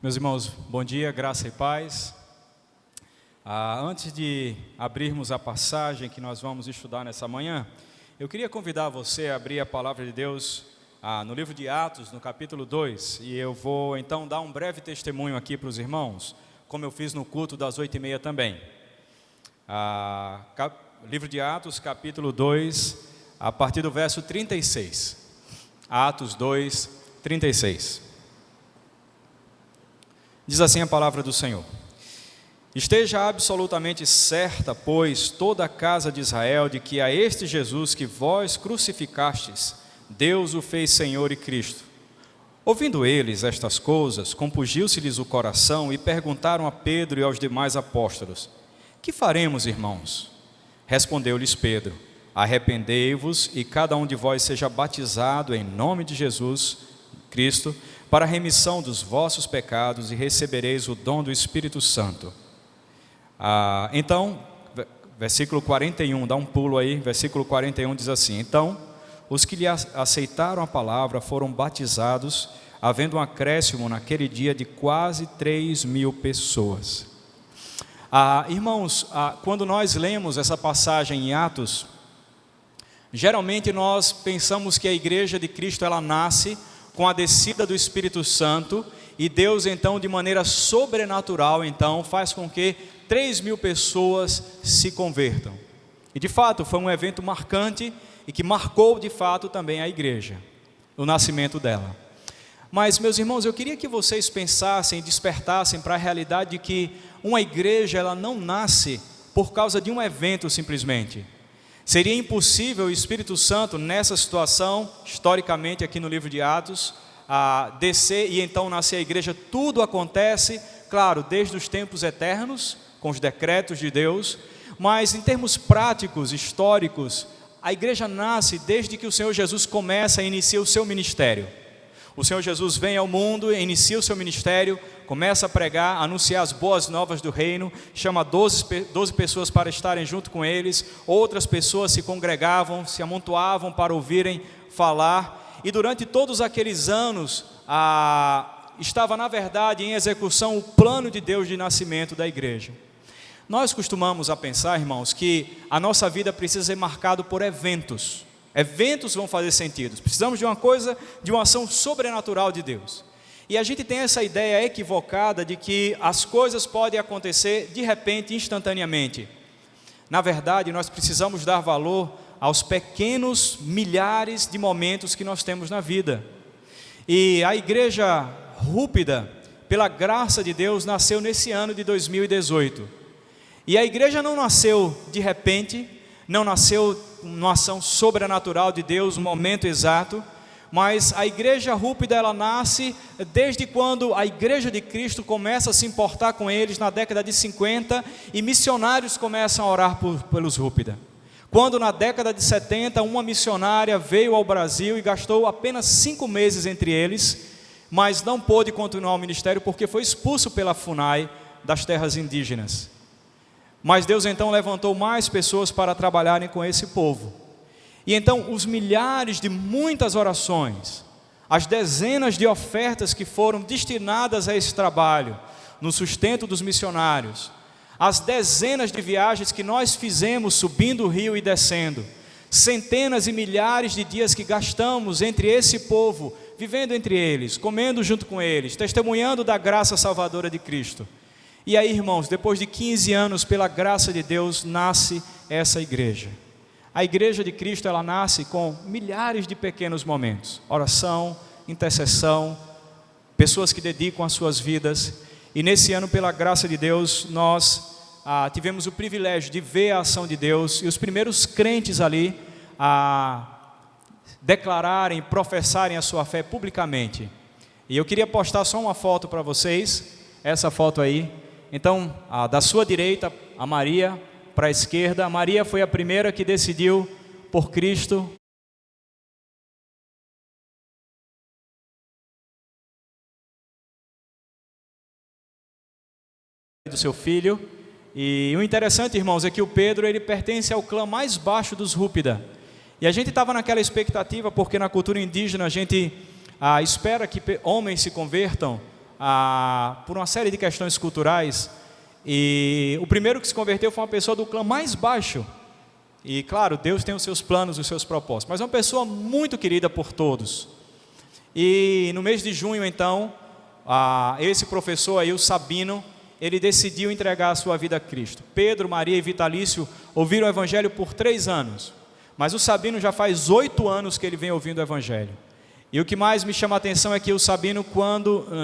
Meus irmãos, bom dia, graça e paz. Antes de abrirmos a passagem que nós vamos estudar nessa manhã, eu queria convidar você a abrir a palavra de Deus no livro de Atos, no capítulo 2, e eu vou então dar um breve testemunho aqui para os irmãos, como eu fiz no culto das 8h30 também. Livro de Atos, capítulo 2, a partir do verso 36. Atos 2, 36. Diz assim a palavra do Senhor: Esteja absolutamente certa, pois, toda a casa de Israel, de que a este Jesus que vós crucificastes, Deus o fez Senhor e Cristo. Ouvindo eles estas coisas, compungiu-se-lhes o coração e perguntaram a Pedro e aos demais apóstolos: Que faremos, irmãos? Respondeu-lhes Pedro: Arrependei-vos e cada um de vós seja batizado em nome de Jesus Cristo, para a remissão dos vossos pecados, e recebereis o dom do Espírito Santo. Então, versículo 41, dá um pulo aí, versículo 41 diz assim: Então, os que lhe aceitaram a palavra foram batizados, havendo um acréscimo naquele dia de quase 3.000 pessoas. Irmãos, quando nós lemos essa passagem em Atos, geralmente nós pensamos que a igreja de Cristo ela nasce com a descida do Espírito Santo, e Deus então de maneira sobrenatural então faz com que 3.000 pessoas se convertam. E de fato foi um evento marcante e que marcou de fato também a igreja, o nascimento dela. Mas, meus irmãos, eu queria que vocês pensassem, despertassem para a realidade de que uma igreja ela não nasce por causa de um evento simplesmente. Seria impossível o Espírito Santo, nessa situação, historicamente aqui no livro de Atos, descer e então nascer a igreja. Tudo acontece, claro, desde os tempos eternos, com os decretos de Deus, mas em termos práticos, históricos, a igreja nasce desde que o Senhor Jesus começa e inicia o seu ministério. O Senhor Jesus vem ao mundo, inicia o seu ministério, começa a pregar, anunciar as boas novas do reino, chama 12 pessoas para estarem junto com eles, outras pessoas se congregavam, se amontoavam para ouvirem falar, e durante todos aqueles anos, estava na verdade em execução o plano de Deus de nascimento da igreja. Nós costumamos a pensar, irmãos, que a nossa vida precisa ser marcada por eventos. Eventos vão fazer sentido. Precisamos de uma coisa, de uma ação sobrenatural de Deus. E a gente tem essa ideia equivocada de que as coisas podem acontecer de repente, instantaneamente. Na verdade, nós precisamos dar valor aos pequenos milhares de momentos que nós temos na vida. E a igreja Rúpida, pela graça de Deus, nasceu nesse ano de 2018. E a igreja não nasceu de repente, não nasceu numa ação sobrenatural de Deus, no momento exato, mas a igreja Rúpida ela nasce desde quando a igreja de Cristo começa a se importar com eles na década de 50 e missionários começam a orar pelos Rúpida. Quando na década de 70 uma missionária veio ao Brasil e gastou apenas 5 meses entre eles, mas não pôde continuar o ministério porque foi expulso pela FUNAI das terras indígenas. Mas Deus então levantou mais pessoas para trabalharem com esse povo. E então os milhares de muitas orações, as dezenas de ofertas que foram destinadas a esse trabalho, no sustento dos missionários, as dezenas de viagens que nós fizemos subindo o rio e descendo, centenas e milhares de dias que gastamos entre esse povo, vivendo entre eles, comendo junto com eles, testemunhando da graça salvadora de Cristo. E aí, irmãos, depois de 15 anos, pela graça de Deus, nasce essa igreja. A igreja de Cristo, ela nasce com milhares de pequenos momentos. Oração, intercessão, pessoas que dedicam as suas vidas. E nesse ano, pela graça de Deus, nós tivemos o privilégio de ver a ação de Deus. E os primeiros crentes ali declararem, professarem a sua fé publicamente. E eu queria postar só uma foto para vocês, essa foto aí. Então, da sua direita, a Maria, para a esquerda. A Maria foi a primeira que decidiu por Cristo. Do seu filho. E o interessante, irmãos, é que o Pedro, ele pertence ao clã mais baixo dos Rúpida. E a gente estava naquela expectativa, porque na cultura indígena a gente espera que homens se convertam por uma série de questões culturais, e o primeiro que se converteu foi uma pessoa do clã mais baixo. E claro, Deus tem os seus planos, os seus propósitos, mas é uma pessoa muito querida por todos. E no mês de junho, então, esse professor aí, o Sabino, ele decidiu entregar a sua vida a Cristo. Pedro, Maria e Vitalício ouviram o Evangelho por 3 anos, mas o Sabino já faz 8 anos que ele vem ouvindo o Evangelho. E o que mais me chama a atenção é que o Sabino,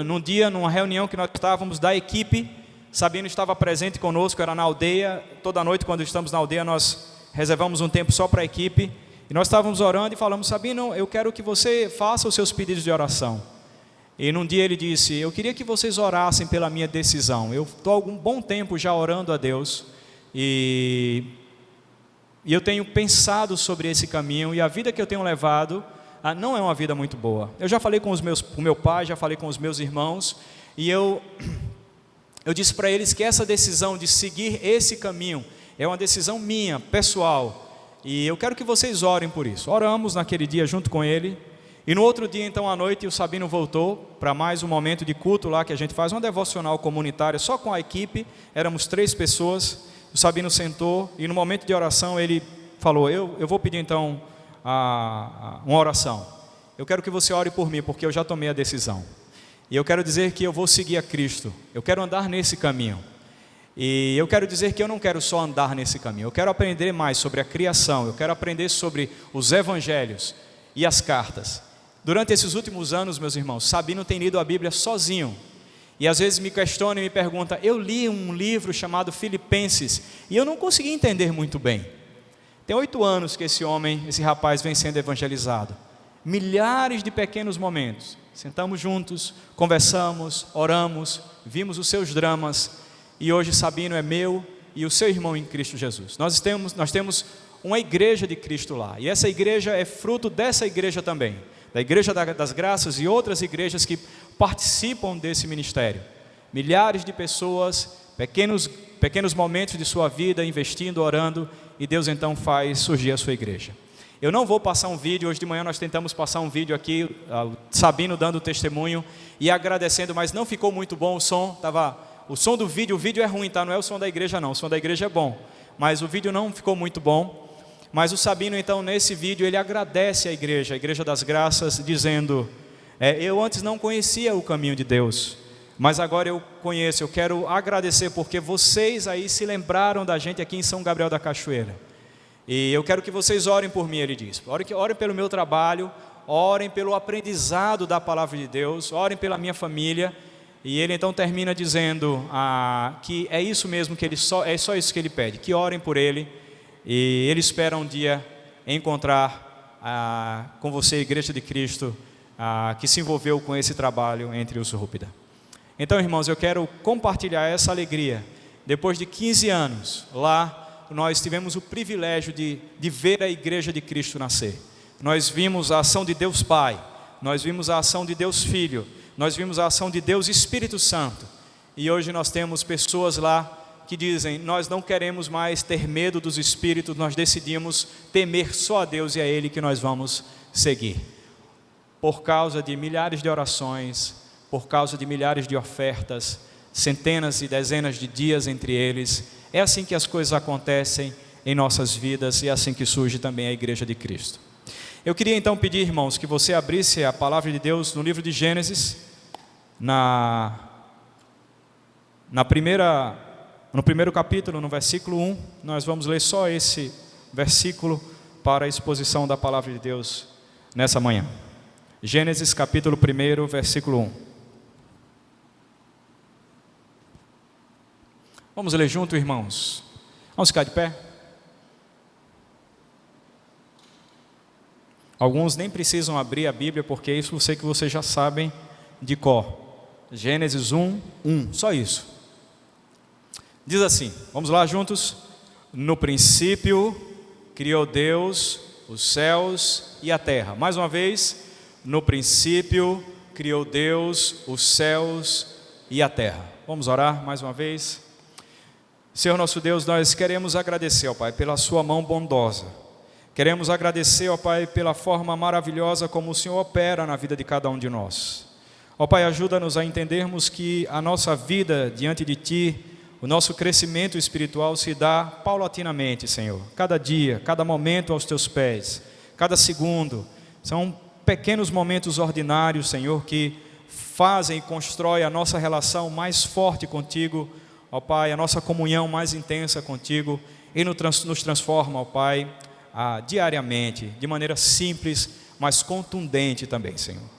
num dia, numa reunião que nós estávamos da equipe, Sabino estava presente conosco, era na aldeia. Toda noite, quando estamos na aldeia, nós reservamos um tempo só para a equipe, e nós estávamos orando e falamos: Sabino, eu quero que você faça os seus pedidos de oração. E num dia ele disse: eu queria que vocês orassem pela minha decisão. Eu estou há algum bom tempo já orando a Deus, e eu tenho pensado sobre esse caminho, e a vida que eu tenho levado não é uma vida muito boa. Eu já falei com o meu pai, já falei com os meus irmãos, e eu disse para eles que essa decisão de seguir esse caminho é uma decisão minha, pessoal, e eu quero que vocês orem por isso. Oramos naquele dia junto com ele, e no outro dia, então, à noite, o Sabino voltou para mais um momento de culto lá, que a gente faz uma devocional comunitária só com a equipe, éramos 3 pessoas. O Sabino sentou, e no momento de oração ele falou: eu vou pedir então uma oração. Eu quero que você ore por mim, porque eu já tomei a decisão, e eu quero dizer que eu vou seguir a Cristo, eu quero andar nesse caminho. E eu quero dizer que eu não quero só andar nesse caminho, eu quero aprender mais sobre a criação, eu quero aprender sobre os evangelhos e as cartas. Durante esses últimos anos, meus irmãos, Sabino tem lido a Bíblia sozinho, e às vezes me questiona e me pergunta: eu li um livro chamado Filipenses, e eu não consegui entender muito bem. Tem 8 anos que esse rapaz vem sendo evangelizado. Milhares de pequenos momentos, sentamos juntos, conversamos, oramos, vimos os seus dramas, e hoje Sabino é meu e o seu irmão em Cristo Jesus. Nós temos uma igreja de Cristo lá, e essa igreja é fruto dessa igreja também, da Igreja das Graças e outras igrejas que participam desse ministério. Milhares de pessoas, pequenos momentos de sua vida, investindo, orando, e Deus então faz surgir a sua igreja. Eu não vou passar um vídeo, hoje de manhã nós tentamos passar um vídeo aqui, Sabino dando testemunho e agradecendo, mas não ficou muito bom o som, o som do vídeo, o vídeo é ruim, tá? Não é o som da igreja não, o som da igreja é bom, mas o vídeo não ficou muito bom. Mas o Sabino então nesse vídeo ele agradece a Igreja das Graças, dizendo: eu antes não conhecia o caminho de Deus, mas agora eu conheço. Eu quero agradecer porque vocês aí se lembraram da gente aqui em São Gabriel da Cachoeira, e eu quero que vocês orem por mim, ele diz. Orem pelo meu trabalho, orem pelo aprendizado da palavra de Deus, orem pela minha família. E ele então termina dizendo que é isso mesmo, que é só isso que ele pede, que orem por ele, e ele espera um dia encontrar com você, Igreja de Cristo, que se envolveu com esse trabalho entre os Rúpida. Então, irmãos, eu quero compartilhar essa alegria. Depois de 15 anos lá, nós tivemos o privilégio de ver a Igreja de Cristo nascer. Nós vimos a ação de Deus Pai, nós vimos a ação de Deus Filho, nós vimos a ação de Deus Espírito Santo, e hoje nós temos pessoas lá que dizem: nós não queremos mais ter medo dos espíritos, nós decidimos temer só a Deus e a Ele que nós vamos seguir. Por causa de milhares de orações, por causa de milhares de ofertas, centenas e dezenas de dias entre eles, é assim que as coisas acontecem em nossas vidas, e é assim que surge também a Igreja de Cristo. Eu queria então pedir, irmãos, que você abrisse a palavra de Deus no livro de Gênesis, no primeiro capítulo, no versículo 1, nós vamos ler só esse versículo para a exposição da palavra de Deus nessa manhã. Gênesis capítulo 1, versículo 1. Vamos ler junto, irmãos? Vamos ficar de pé? Alguns nem precisam abrir a Bíblia, porque isso eu sei que vocês já sabem de cor. Gênesis 1, 1, só isso. Diz assim, vamos lá juntos? No princípio criou Deus os céus e a terra. Mais uma vez, no princípio criou Deus os céus e a terra. Vamos orar mais uma vez? Senhor nosso Deus, nós queremos agradecer, ó Pai, pela sua mão bondosa. Queremos agradecer, ó Pai, pela forma maravilhosa como o Senhor opera na vida de cada um de nós. Ó Pai, ajuda-nos a entendermos que a nossa vida diante de Ti, o nosso crescimento espiritual se dá paulatinamente, Senhor. Cada dia, cada momento aos Teus pés, cada segundo. São pequenos momentos ordinários, Senhor, que fazem e constroem a nossa relação mais forte contigo, ó Pai, a nossa comunhão mais intensa contigo e nos transforma, ó Pai, diariamente, de maneira simples, mas contundente também, Senhor.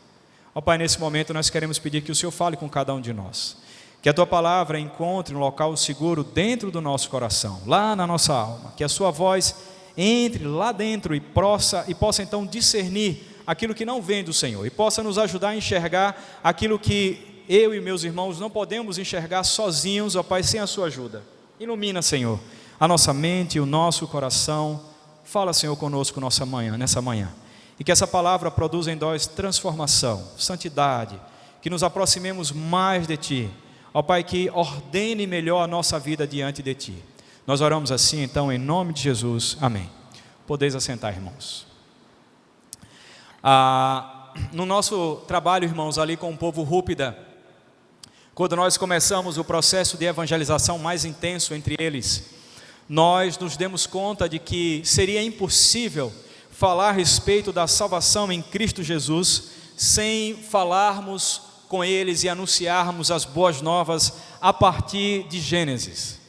Ó Pai, nesse momento nós queremos pedir que o Senhor fale com cada um de nós. Que a Tua palavra encontre um local seguro dentro do nosso coração, lá na nossa alma. Que a Sua voz entre lá dentro e possa então discernir aquilo que não vem do Senhor. E possa nos ajudar a enxergar aquilo que eu e meus irmãos não podemos enxergar sozinhos, ó Pai, sem a Sua ajuda. Ilumina, Senhor, a nossa mente e o nosso coração. Fala, Senhor, conosco nessa manhã. E que essa palavra produza em nós transformação, santidade. Que nos aproximemos mais de Ti. Ó Pai, que ordene melhor a nossa vida diante de Ti. Nós oramos assim, então, em nome de Jesus. Amém. Podeis assentar, irmãos. No nosso trabalho, irmãos, ali com o povo Rúpida, quando nós começamos o processo de evangelização mais intenso entre eles, nós nos demos conta de que seria impossível falar a respeito da salvação em Cristo Jesus sem falarmos com eles e anunciarmos as boas novas a partir de Gênesis.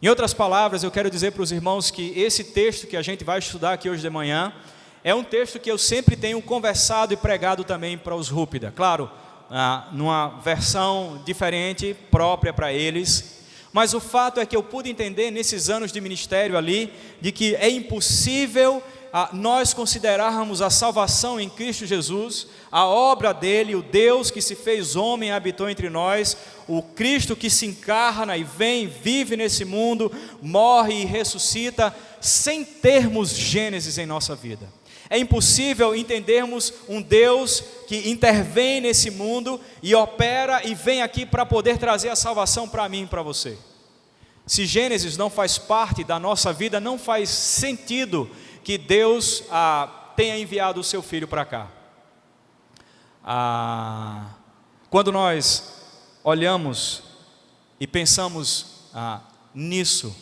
Em outras palavras, eu quero dizer para os irmãos que esse texto que a gente vai estudar aqui hoje de manhã é um texto que eu sempre tenho conversado e pregado também para os Rúpida. Claro, numa versão diferente, própria para eles, mas o fato é que eu pude entender nesses anos de ministério ali, de que é impossível nós considerarmos a salvação em Cristo Jesus, a obra dele, o Deus que se fez homem e habitou entre nós, o Cristo que se encarna e vem, vive nesse mundo, morre e ressuscita, sem termos Gênesis em nossa vida. É impossível entendermos um Deus que intervém nesse mundo e opera e vem aqui para poder trazer a salvação para mim e para você. Se Gênesis não faz parte da nossa vida, não faz sentido que Deus tenha enviado o seu Filho para cá. Quando nós olhamos e pensamos nisso,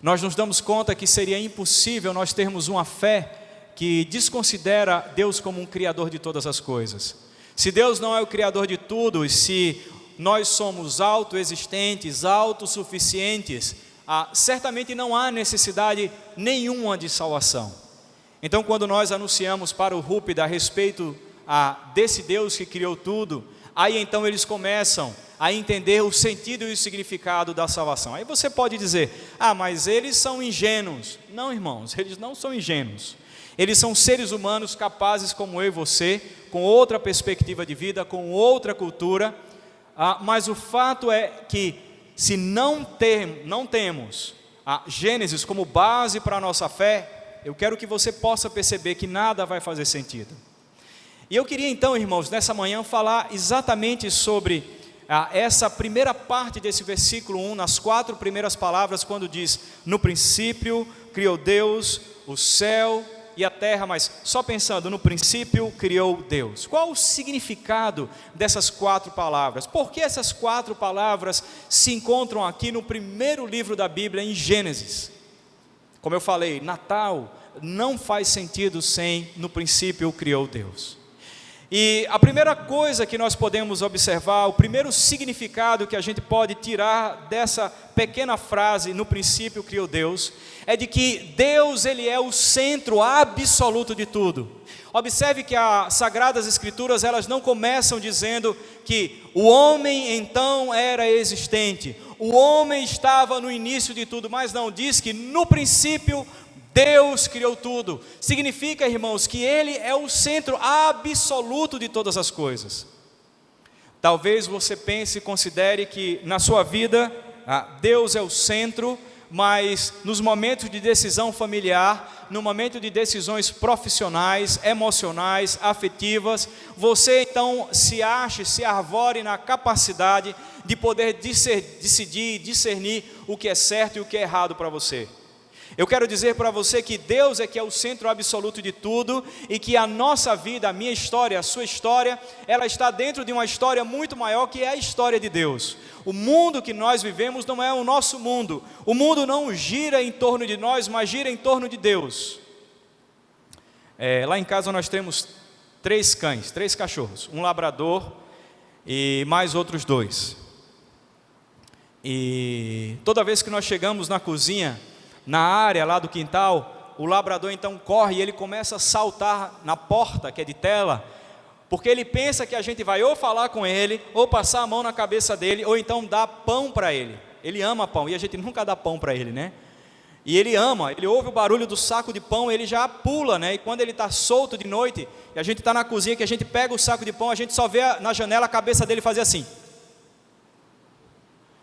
nós nos damos conta que seria impossível nós termos uma fé que desconsidera Deus como um criador de todas as coisas. Se Deus não é o criador de tudo, e se nós somos autoexistentes, autossuficientes, certamente não há necessidade nenhuma de salvação. Então, quando nós anunciamos para o Rúpida a respeito desse Deus que criou tudo, aí então eles começam a entender o sentido e o significado da salvação. Aí você pode dizer, mas eles são ingênuos. Não, irmãos, eles não são ingênuos. Eles são seres humanos capazes como eu e você, com outra perspectiva de vida, com outra cultura, mas o fato é que se não temos Gênesis como base para a nossa fé, eu quero que você possa perceber que nada vai fazer sentido. E eu queria então, irmãos, nessa manhã falar exatamente sobre essa primeira parte desse versículo 1, nas 4 primeiras palavras, quando diz, no princípio criou Deus o céu e a terra, mas só pensando, no princípio criou Deus. Qual o significado dessas 4 palavras? Por que essas 4 palavras se encontram aqui no primeiro livro da Bíblia, em Gênesis? Como eu falei, Natal não faz sentido sem no princípio criou Deus. E a primeira coisa que nós podemos observar, o primeiro significado que a gente pode tirar dessa pequena frase, no princípio criou Deus, é de que Deus, ele é o centro absoluto de tudo. Observe que as Sagradas Escrituras, elas não começam dizendo que o homem então era existente, o homem estava no início de tudo, mas não, diz que no princípio Deus criou tudo. Significa, irmãos, que Ele é o centro absoluto de todas as coisas. Talvez você pense e considere que na sua vida Deus é o centro, mas nos momentos de decisão familiar, no momento de decisões profissionais, emocionais, afetivas, você então se arvore na capacidade de poder decidir, discernir o que é certo e o que é errado para você. Eu quero dizer para você que Deus é que é o centro absoluto de tudo e que a nossa vida, a minha história, a sua história, ela está dentro de uma história muito maior que é a história de Deus. O mundo que nós vivemos não é o nosso mundo. O mundo não gira em torno de nós, mas gira em torno de Deus. Lá em casa nós temos 3 cães, 3 cachorros, um labrador e mais outros 2. E toda vez que nós chegamos na cozinha, na área lá do quintal, o labrador então corre e ele começa a saltar na porta que é de tela, porque ele pensa que a gente vai ou falar com ele, ou passar a mão na cabeça dele, ou então dar pão para ele. Ele ama pão, e a gente nunca dá pão para ele, né? E ele ama, ele ouve o barulho do saco de pão, ele já pula, né? E quando ele está solto de noite, e a gente está na cozinha, que a gente pega o saco de pão, a gente só vê na janela a cabeça dele fazer assim.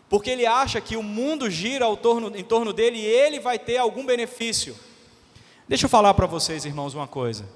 Porque ele acha que o mundo gira em torno dele e ele vai ter algum benefício. Deixa eu falar para vocês, irmãos, uma coisa.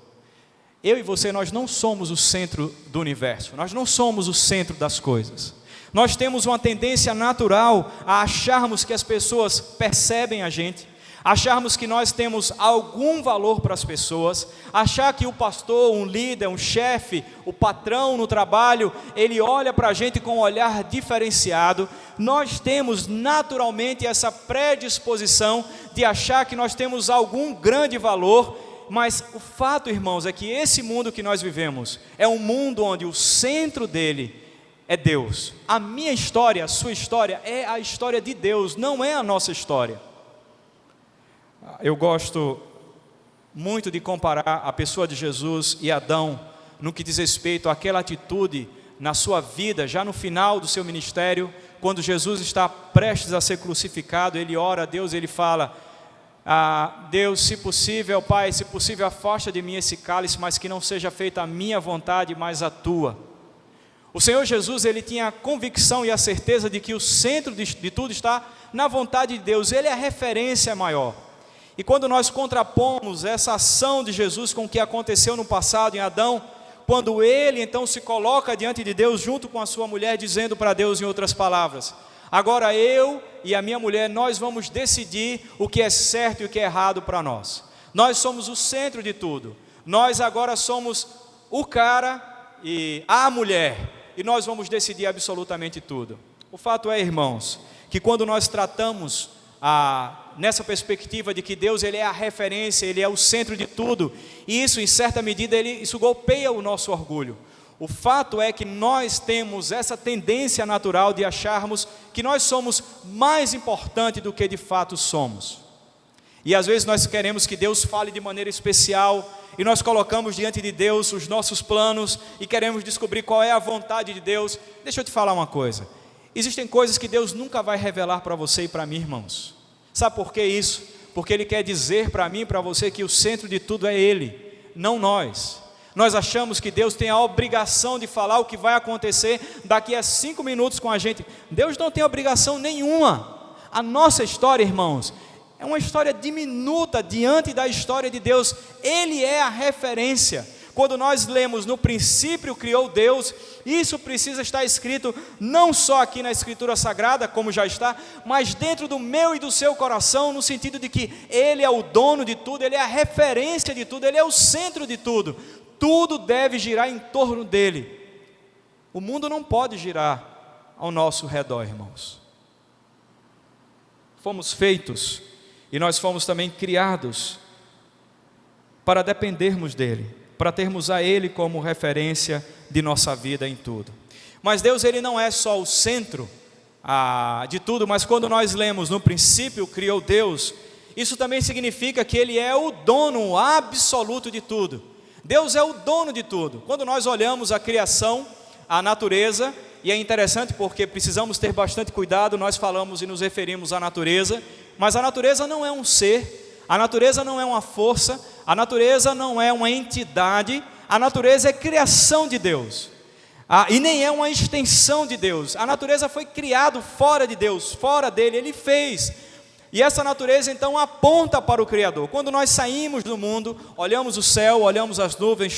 Eu e você, nós não somos o centro do universo, nós não somos o centro das coisas. Nós temos uma tendência natural a acharmos que as pessoas percebem a gente, acharmos que nós temos algum valor para as pessoas, achar que o pastor, um líder, um chefe, o patrão no trabalho, ele olha para a gente com um olhar diferenciado. Nós temos naturalmente essa predisposição de achar que nós temos algum grande valor, mas o fato, irmãos, é que esse mundo que nós vivemos é um mundo onde o centro dele é Deus. A minha história, a sua história é a história de Deus, não é a nossa história. Eu gosto muito de comparar a pessoa de Jesus e Adão no que diz respeito àquela atitude na sua vida, já no final do seu ministério, quando Jesus está prestes a ser crucificado, ele ora a Deus, ele fala: Deus, se possível, Pai, se possível, afasta de mim esse cálice, mas que não seja feita a minha vontade, mas a tua. O Senhor Jesus, ele tinha a convicção e a certeza de que o centro de tudo está na vontade de Deus, ele é a referência maior. E quando nós contrapomos essa ação de Jesus com o que aconteceu no passado em Adão, quando ele então se coloca diante de Deus junto com a sua mulher, dizendo para Deus em outras palavras: agora eu e a minha mulher, nós vamos decidir o que é certo e o que é errado para nós. Nós somos o centro de tudo. Nós agora somos o cara e a mulher, e nós vamos decidir absolutamente tudo. O fato é, irmãos, que quando nós tratamos nessa perspectiva de que Deus, ele é a referência, ele é o centro de tudo, e isso em certa medida isso golpeia o nosso orgulho. O fato é que nós temos essa tendência natural de acharmos que nós somos mais importante do que de fato somos. E às vezes nós queremos que Deus fale de maneira especial, e nós colocamos diante de Deus os nossos planos, e queremos descobrir qual é a vontade de Deus. Deixa eu te falar uma coisa: existem coisas que Deus nunca vai revelar para você e para mim, irmãos. Sabe por que isso? Porque Ele quer dizer para mim e para você que o centro de tudo é Ele, não nós. Nós achamos que Deus tem a obrigação de falar o que vai acontecer daqui a 5 minutos com a gente. Deus não tem obrigação nenhuma. A nossa história, irmãos, é uma história diminuta diante da história de Deus. Ele é a referência. Quando nós lemos no princípio criou Deus, isso precisa estar escrito não só aqui na Escritura Sagrada, como já está, mas dentro do meu e do seu coração, no sentido de que Ele é o dono de tudo, Ele é a referência de tudo, Ele é o centro de tudo. Tudo deve girar em torno dEle. O mundo não pode girar ao nosso redor, irmãos. Fomos feitos e nós fomos também criados para dependermos dEle, para termos a Ele como referência de nossa vida em tudo. Mas Deus, Ele não é só o centro de tudo, mas quando nós lemos no princípio criou Deus, isso também significa que Ele é o dono absoluto de tudo. Deus é o dono de tudo. Quando nós olhamos a criação, a natureza, e é interessante porque precisamos ter bastante cuidado, nós falamos e nos referimos à natureza, mas a natureza não é um ser, a natureza não é uma força, a natureza não é uma entidade, a natureza é criação de Deus, e nem é uma extensão de Deus. A natureza foi criada fora de Deus, fora dele, Ele fez, e essa natureza então aponta para o Criador. Quando nós saímos do mundo, olhamos o céu, olhamos as nuvens,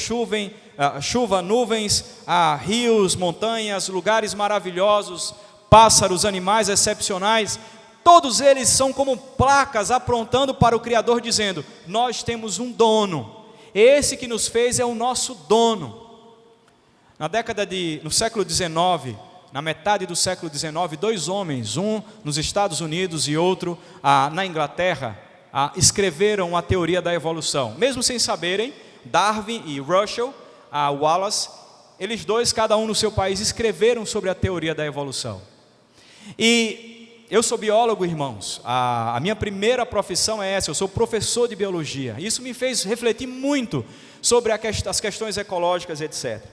chuva, nuvens, rios, montanhas, lugares maravilhosos, pássaros, animais excepcionais, todos eles são como placas apontando para o Criador, dizendo: nós temos um dono, esse que nos fez é o nosso dono. No século XIX, na metade do século XIX, dois homens, um nos Estados Unidos e outro na Inglaterra, escreveram a teoria da evolução, mesmo sem saberem. Darwin e Russell Wallace, eles dois, cada um no seu país, escreveram sobre a teoria da evolução. E eu sou biólogo, irmãos, a minha primeira profissão é essa, eu sou professor de biologia. Isso me fez refletir muito sobre as questões ecológicas, etc.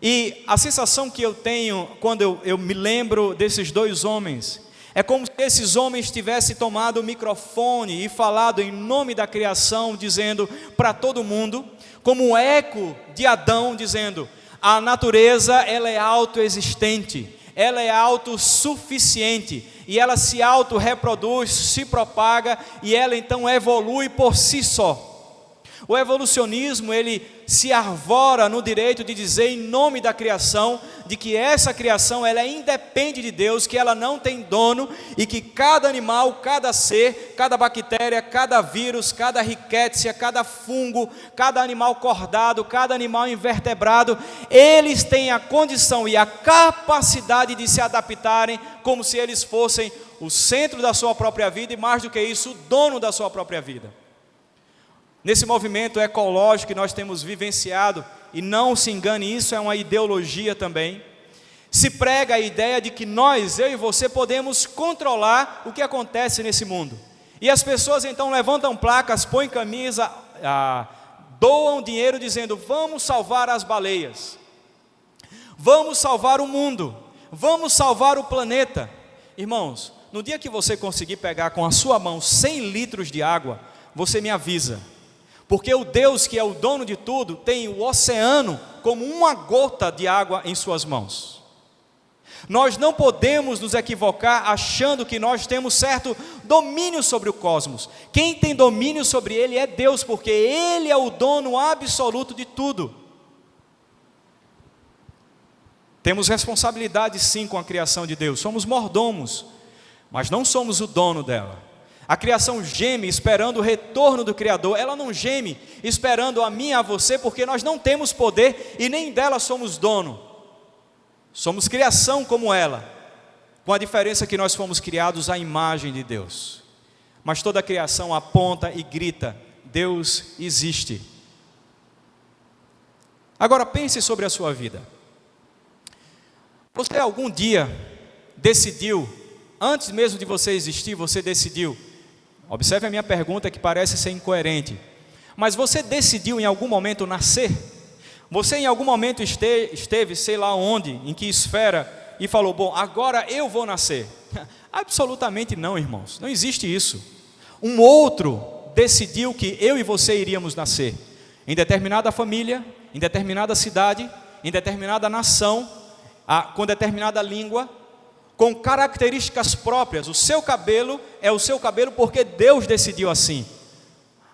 E a sensação que eu tenho quando eu me lembro desses dois homens, é como se esses homens tivessem tomado o microfone e falado em nome da criação, dizendo para todo mundo, como um eco de Adão, dizendo: a natureza, ela é autoexistente, ela é autossuficiente, e ela se autorreproduz, se propaga, e ela então evolui por si só. O evolucionismo, ele se arvora no direito de dizer em nome da criação, de que essa criação, ela independe de Deus, que ela não tem dono, e que cada animal, cada ser, cada bactéria, cada vírus, cada rickettsia, cada fungo, cada animal cordado, cada animal invertebrado, eles têm a condição e a capacidade de se adaptarem como se eles fossem o centro da sua própria vida, e mais do que isso, o dono da sua própria vida. Nesse movimento ecológico que nós temos vivenciado, e não se engane, isso é uma ideologia também, se prega a ideia de que nós, eu e você, podemos controlar o que acontece nesse mundo. E as pessoas então levantam placas, põem camisa, doam dinheiro dizendo: vamos salvar as baleias, vamos salvar o mundo, vamos salvar o planeta. Irmãos, no dia que você conseguir pegar com a sua mão 100 litros de água, você me avisa. Porque o Deus que é o dono de tudo, tem o oceano como uma gota de água em suas mãos. Nós não podemos nos equivocar achando que nós temos certo domínio sobre o cosmos. Quem tem domínio sobre ele é Deus, porque ele é o dono absoluto de tudo. Temos responsabilidade sim com a criação de Deus, somos mordomos, mas não somos o dono dela. A criação geme esperando o retorno do Criador, ela não geme esperando a mim e a você, porque nós não temos poder e nem dela somos dono. Somos criação como ela, com a diferença que nós fomos criados à imagem de Deus. Mas toda a criação aponta e grita: Deus existe. Agora pense sobre a sua vida. Você algum dia decidiu, antes mesmo de você existir, você decidiu, observe a minha pergunta que parece ser incoerente, mas você decidiu em algum momento nascer? Você em algum momento esteve, sei lá onde, em que esfera, e falou: bom, agora eu vou nascer? Absolutamente não, irmãos, não existe isso. Um outro decidiu que eu e você iríamos nascer, em determinada família, em determinada cidade, em determinada nação, com determinada língua, com características próprias. O seu cabelo é o seu cabelo porque Deus decidiu assim.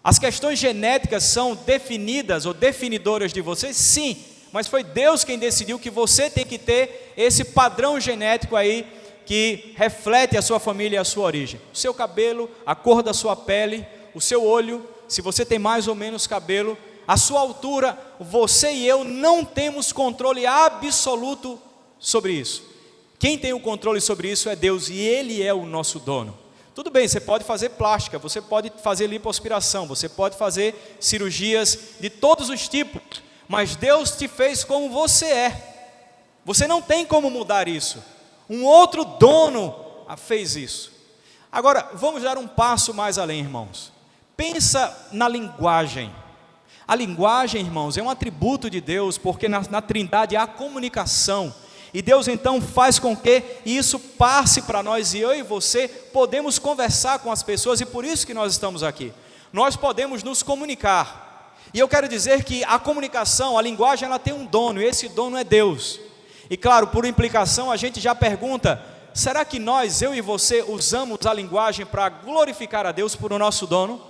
As questões genéticas são definidas ou definidoras de você? Sim, mas foi Deus quem decidiu que você tem que ter esse padrão genético aí, que reflete a sua família e a sua origem. O seu cabelo, a cor da sua pele, o seu olho, se você tem mais ou menos cabelo, a sua altura, você e eu não temos controle absoluto sobre isso. Quem tem o controle sobre isso é Deus, e Ele é o nosso dono. Tudo bem, você pode fazer plástica, você pode fazer lipoaspiração, você pode fazer cirurgias de todos os tipos, mas Deus te fez como você é. Você não tem como mudar isso. Um outro dono fez isso. Agora, vamos dar um passo mais além, irmãos. Pensa na linguagem. A linguagem, irmãos, é um atributo de Deus, porque na Trindade há comunicação. E Deus então faz com que isso passe para nós, e eu e você podemos conversar com as pessoas, e por isso que nós estamos aqui. Nós podemos nos comunicar. E eu quero dizer que a comunicação, a linguagem, ela tem um dono, e esse dono é Deus. E claro, por implicação, a gente já pergunta: será que nós, eu e você, usamos a linguagem para glorificar a Deus por o nosso dono?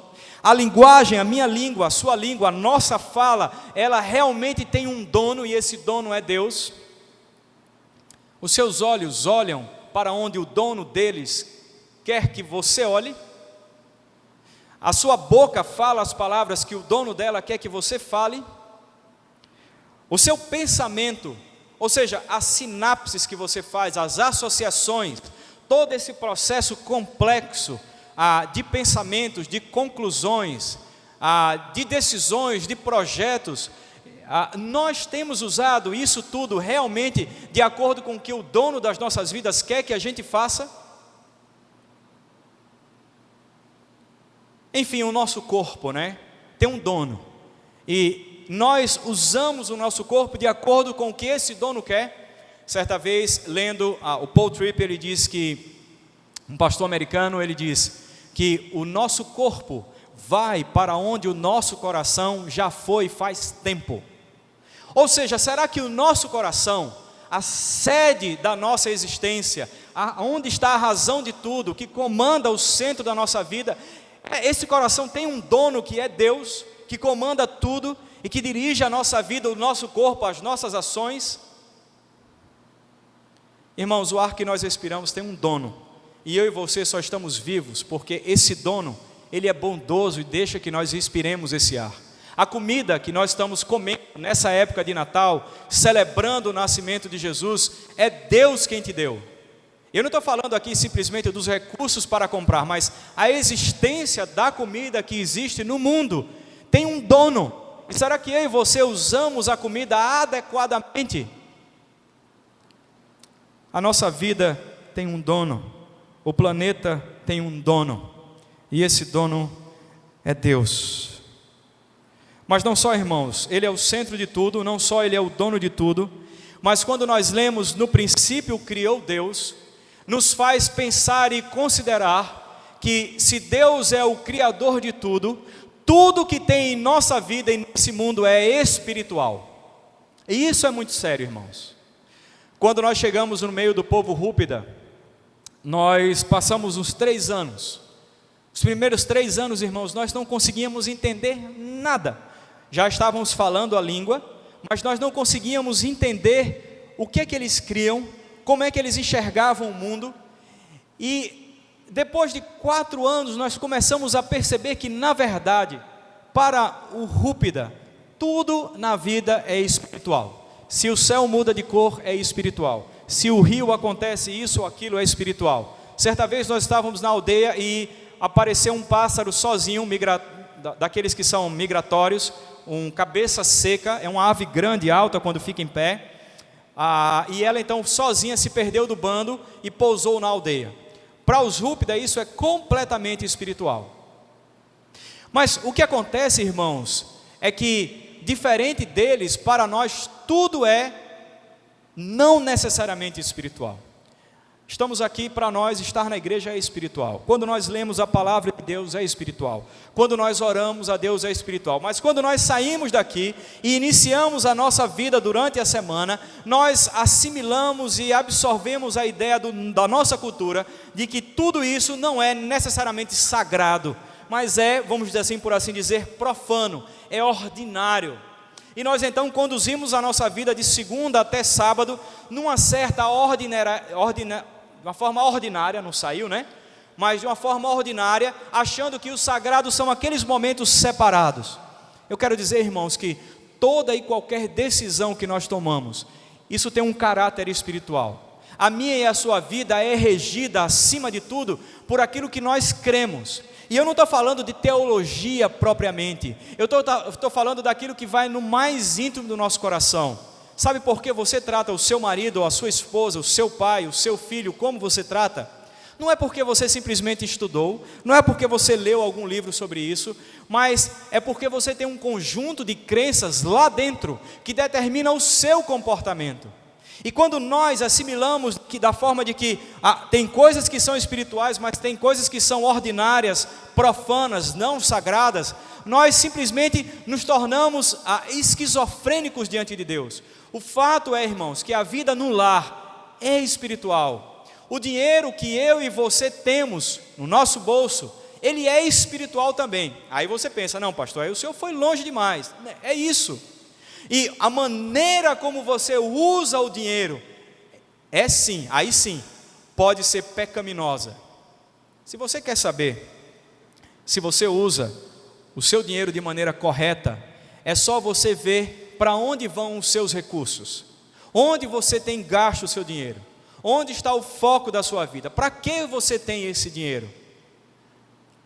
A linguagem, a minha língua, a sua língua, a nossa fala, ela realmente tem um dono, e esse dono é Deus? Os seus olhos olham para onde o dono deles quer que você olhe? A sua boca fala as palavras que o dono dela quer que você fale? O seu pensamento, ou seja, as sinapses que você faz, as associações, todo esse processo complexo de pensamentos, de conclusões, de decisões, de projetos, nós temos usado isso tudo realmente de acordo com o que o dono das nossas vidas quer que a gente faça? Enfim, o nosso corpo, né, tem um dono, e nós usamos o nosso corpo de acordo com o que esse dono quer. Certa vez, lendo o Paul Tripp, ele diz que, um pastor americano, ele diz que o nosso corpo vai para onde o nosso coração já foi faz tempo. Ou seja, será que o nosso coração, a sede da nossa existência, onde está a razão de tudo, que comanda o centro da nossa vida, esse coração tem um dono que é Deus, que comanda tudo e que dirige a nossa vida, o nosso corpo, as nossas ações? Irmãos, o ar que nós respiramos tem um dono, e eu e você só estamos vivos porque esse dono, ele é bondoso e deixa que nós respiremos esse ar. A comida que nós estamos comendo nessa época de Natal, celebrando o nascimento de Jesus, é Deus quem te deu. Eu não estou falando aqui simplesmente dos recursos para comprar, mas a existência da comida que existe no mundo tem um dono. E será que eu e você usamos a comida adequadamente? A nossa vida tem um dono, o planeta tem um dono, e esse dono é Deus. Mas não só, irmãos, Ele é o centro de tudo, não só Ele é o dono de tudo, mas quando nós lemos no princípio criou Deus, nos faz pensar e considerar que se Deus é o Criador de tudo, tudo que tem em nossa vida e nesse mundo é espiritual. E isso é muito sério, irmãos. Quando nós chegamos no meio do povo Rúpida, nós passamos uns 3 anos. Os primeiros 3 anos, irmãos, nós não conseguíamos entender nada. Já estávamos falando a língua, mas nós não conseguíamos entender o que é que eles criam, como é que eles enxergavam o mundo. E depois de 4 anos nós começamos a perceber que, na verdade, para o Rúpida, tudo na vida é espiritual. Se o céu muda de cor, é espiritual. Se o rio acontece isso ou aquilo, é espiritual. Certa vez nós estávamos na aldeia e apareceu um pássaro sozinho, daqueles que são migratórios, cabeça seca, é uma ave grande, alta, quando fica em pé. E ela então sozinha se perdeu do bando e pousou na aldeia. Para os Rúpida isso é completamente espiritual. Mas o que acontece, irmãos, é que diferente deles, para nós tudo é não necessariamente espiritual. Estamos aqui, para nós estar na igreja é espiritual. Quando nós lemos a palavra de Deus é espiritual. Quando nós oramos a Deus é espiritual. Mas quando nós saímos daqui e iniciamos a nossa vida durante a semana, nós assimilamos e absorvemos a ideia da nossa cultura de que tudo isso não é necessariamente sagrado, mas é, vamos dizer assim, por assim dizer, profano, é ordinário. E nós então conduzimos a nossa vida de segunda até sábado numa certa de uma forma ordinária, não saiu, né? Mas de uma forma ordinária, achando que os sagrados são aqueles momentos separados. Eu quero dizer, irmãos, que toda e qualquer decisão que nós tomamos, isso tem um caráter espiritual. A minha e a sua vida é regida, acima de tudo, por aquilo que nós cremos. E eu não estou falando de teologia propriamente, eu estou falando daquilo que vai no mais íntimo do nosso coração. Sabe por que você trata o seu marido, ou a sua esposa, o seu pai, o seu filho, como você trata? Não é porque você simplesmente estudou, não é porque você leu algum livro sobre isso, mas é porque você tem um conjunto de crenças lá dentro, que determina o seu comportamento. E quando nós assimilamos da forma de que tem coisas que são espirituais, mas tem coisas que são ordinárias, profanas, não sagradas, nós simplesmente nos tornamos esquizofrênicos diante de Deus. O fato é, irmãos, que a vida no lar é espiritual. O dinheiro que eu e você temos no nosso bolso, ele é espiritual também. Aí você pensa, não, pastor, aí o senhor foi longe demais. É isso. E a maneira como você usa o dinheiro, aí sim, pode ser pecaminosa. Se você quer saber se você usa o seu dinheiro de maneira correta, é só você ver para onde vão os seus recursos, onde você tem gasto o seu dinheiro, onde está o foco da sua vida, para que você tem esse dinheiro.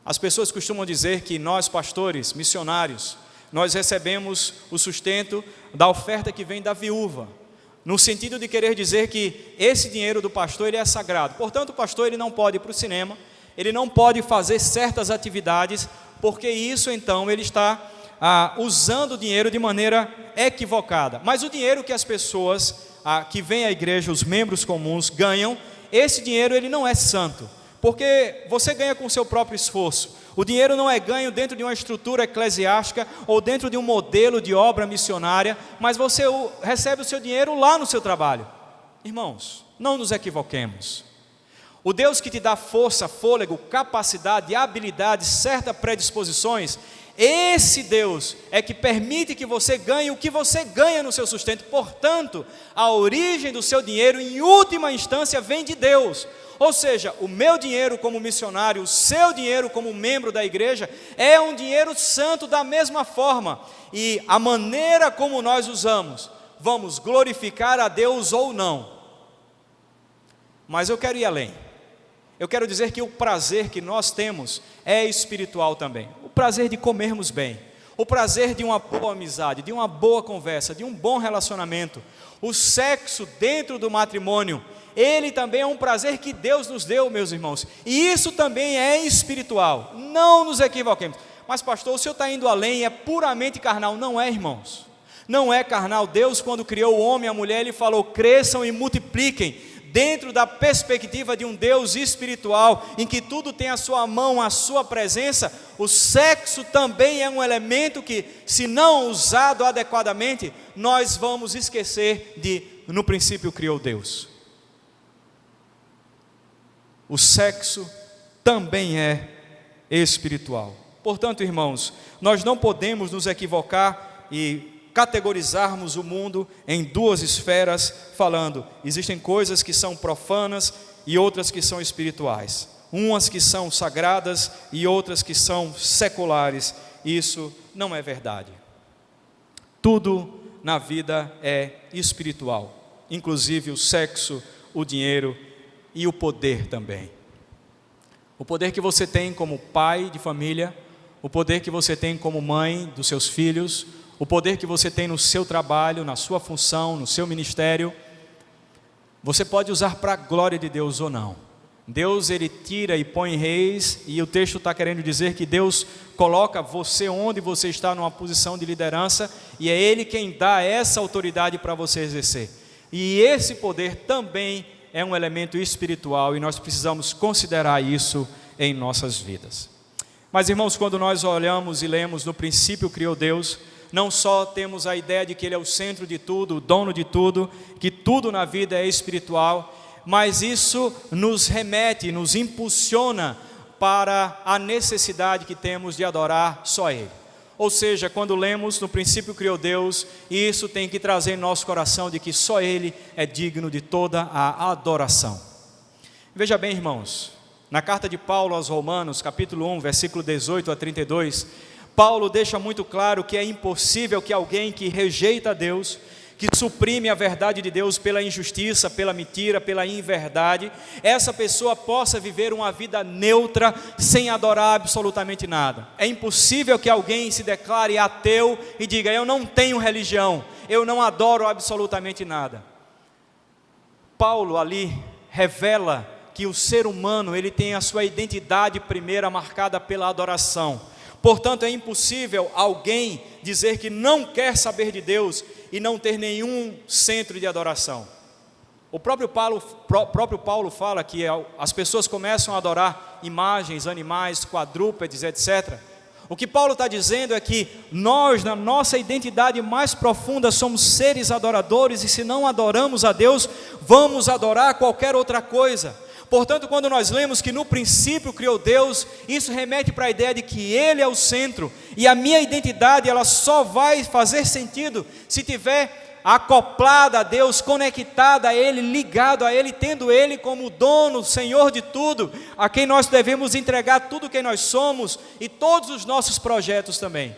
As pessoas costumam dizer que nós, pastores, missionários, nós recebemos o sustento da oferta que vem da viúva, no sentido de querer dizer que esse dinheiro do pastor ele é sagrado. Portanto, o pastor ele não pode ir para o cinema, ele não pode fazer certas atividades, porque isso então ele está usando o dinheiro de maneira equivocada. Mas o dinheiro que as pessoas que vêm à igreja, os membros comuns, ganham, esse dinheiro ele não é santo, porque você ganha com o seu próprio esforço. O dinheiro não é ganho dentro de uma estrutura eclesiástica ou dentro de um modelo de obra missionária, mas você recebe o seu dinheiro lá no seu trabalho. Irmãos, não nos equivoquemos. O Deus que te dá força, fôlego, capacidade, habilidade, certas predisposições, esse Deus é que permite que você ganhe o que você ganha no seu sustento. Portanto, a origem do seu dinheiro, em última instância, vem de Deus. Ou seja, o meu dinheiro como missionário, o seu dinheiro como membro da igreja, é um dinheiro santo da mesma forma. E a maneira como nós usamos, vamos glorificar a Deus ou não. Mas eu quero ir além. Eu quero dizer que o prazer que nós temos é espiritual também. O prazer de comermos bem, o prazer de uma boa amizade, de uma boa conversa, de um bom relacionamento. O sexo dentro do matrimônio, ele também é um prazer que Deus nos deu, meus irmãos. E isso também é espiritual. Não nos equivoquemos. Mas pastor, o senhor está indo além, é puramente carnal. Não é, irmãos. Não é carnal. Deus, quando criou o homem e a mulher, Ele falou, cresçam e multipliquem. Dentro da perspectiva de um Deus espiritual, em que tudo tem a sua mão, a sua presença, o sexo também é um elemento que, se não usado adequadamente, nós vamos esquecer de, no princípio criou Deus. O sexo também é espiritual. Portanto, irmãos, nós não podemos nos equivocar e categorizarmos o mundo em duas esferas, falando, existem coisas que são profanas e outras que são espirituais, umas que são sagradas e outras que são seculares. Isso não é verdade. Tudo na vida é espiritual, inclusive o sexo, o dinheiro e o poder também. O poder que você tem como pai de família, o poder que você tem como mãe dos seus filhos, o poder que você tem no seu trabalho, na sua função, no seu ministério, você pode usar para a glória de Deus ou não. Deus, Ele tira e põe reis, e o texto está querendo dizer que Deus coloca você onde você está, numa posição de liderança, e é Ele quem dá essa autoridade para você exercer. E esse poder também é um elemento espiritual, e nós precisamos considerar isso em nossas vidas. Mas, irmãos, quando nós olhamos e lemos, no princípio criou Deus, não só temos a ideia de que Ele é o centro de tudo, o dono de tudo, que tudo na vida é espiritual, mas isso nos remete, nos impulsiona para a necessidade que temos de adorar só Ele. Ou seja, quando lemos no princípio criou Deus, isso tem que trazer em nosso coração de que só Ele é digno de toda a adoração. Veja bem, irmãos, na carta de Paulo aos Romanos, capítulo 1, versículo 18 a 32, Paulo deixa muito claro que é impossível que alguém que rejeita a Deus, que suprime a verdade de Deus pela injustiça, pela mentira, pela inverdade, essa pessoa possa viver uma vida neutra, sem adorar absolutamente nada. É impossível que alguém se declare ateu e diga, eu não tenho religião, eu não adoro absolutamente nada. Paulo ali revela que o ser humano, ele tem a sua identidade primeira marcada pela adoração. Portanto, é impossível alguém dizer que não quer saber de Deus e não ter nenhum centro de adoração. O próprio Paulo fala que as pessoas começam a adorar imagens, animais, quadrúpedes, etc. O que Paulo está dizendo é que nós, na nossa identidade mais profunda, somos seres adoradores, e se não adoramos a Deus, vamos adorar qualquer outra coisa. Portanto, quando nós lemos que no princípio criou Deus, isso remete para a ideia de que Ele é o centro, e a minha identidade ela só vai fazer sentido se tiver acoplada a Deus, conectada a Ele, ligado a Ele, tendo Ele como dono, Senhor de tudo, a quem nós devemos entregar tudo quem nós somos e todos os nossos projetos também.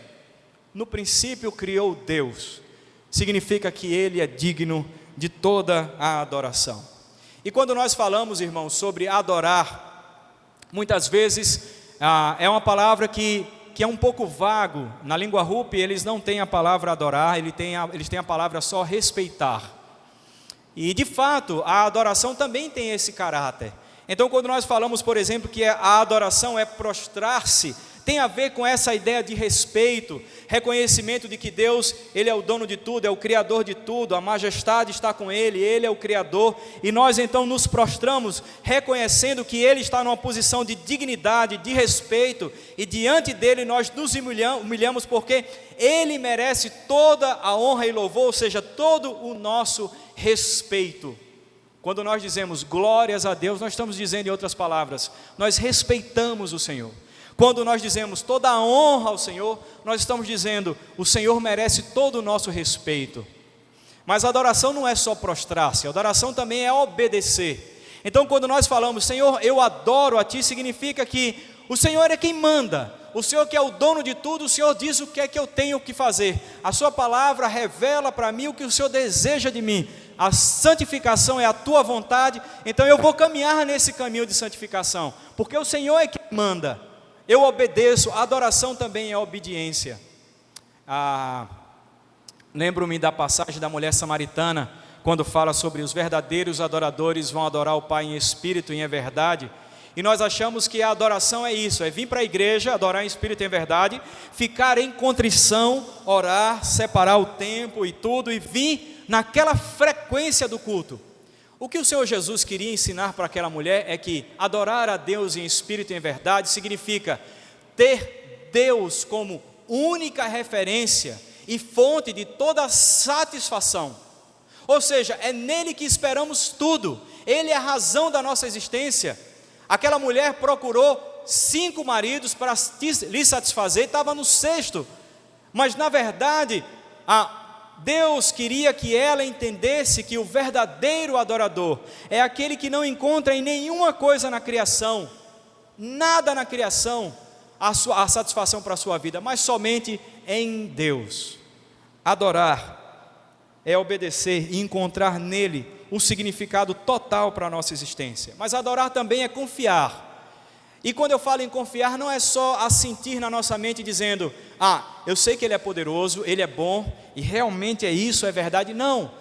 No princípio criou Deus, significa que Ele é digno de toda a adoração. E quando nós falamos, irmãos, sobre adorar, muitas vezes é uma palavra que é um pouco vago. Na língua Rupi eles não têm a palavra adorar, eles têm a palavra só respeitar. E de fato a adoração também tem esse caráter. Então quando nós falamos, por exemplo, que a adoração é prostrar-se, tem a ver com essa ideia de respeito, reconhecimento de que Deus, Ele é o dono de tudo, é o Criador de tudo, a majestade está com Ele, Ele é o Criador, e nós então nos prostramos, reconhecendo que Ele está numa posição de dignidade, de respeito, e diante dEle nós nos humilhamos, porque Ele merece toda a honra e louvor, ou seja, todo o nosso respeito. Quando nós dizemos glórias a Deus, nós estamos dizendo, em outras palavras, nós respeitamos o Senhor. Quando nós dizemos toda a honra ao Senhor, nós estamos dizendo, o Senhor merece todo o nosso respeito. Mas a adoração não é só prostrar-se, a adoração também é obedecer. Então quando nós falamos, Senhor, eu adoro a Ti, significa que o Senhor é quem manda, o Senhor que é o dono de tudo, o Senhor diz o que é que eu tenho que fazer. A Sua palavra revela para mim o que o Senhor deseja de mim. A santificação é a Tua vontade, então eu vou caminhar nesse caminho de santificação, porque o Senhor é quem manda. Eu obedeço, a adoração também é obediência. Lembro-me da passagem da mulher samaritana, quando fala sobre os verdadeiros adoradores vão adorar o Pai em espírito e em verdade. E nós achamos que a adoração é isso, é vir para a igreja, adorar em espírito e em verdade, ficar em contrição, orar, separar o tempo e tudo, e vir naquela frequência do culto. O que o Senhor Jesus queria ensinar para aquela mulher é que adorar a Deus em espírito e em verdade significa ter Deus como única referência e fonte de toda satisfação. Ou seja, é nele que esperamos tudo, Ele é a razão da nossa existência. Aquela mulher procurou 5 maridos para lhe satisfazer, estava no 6º, mas na verdade Deus queria que ela entendesse que o verdadeiro adorador é aquele que não encontra em nenhuma coisa na criação, nada na criação, a satisfação para a sua vida, mas somente em Deus. Adorar é obedecer e encontrar nele o significado total para a nossa existência. Mas adorar também é confiar. E quando eu falo em confiar, não é só assentir na nossa mente dizendo, eu sei que Ele é poderoso, Ele é bom, e realmente é isso, é verdade. Não,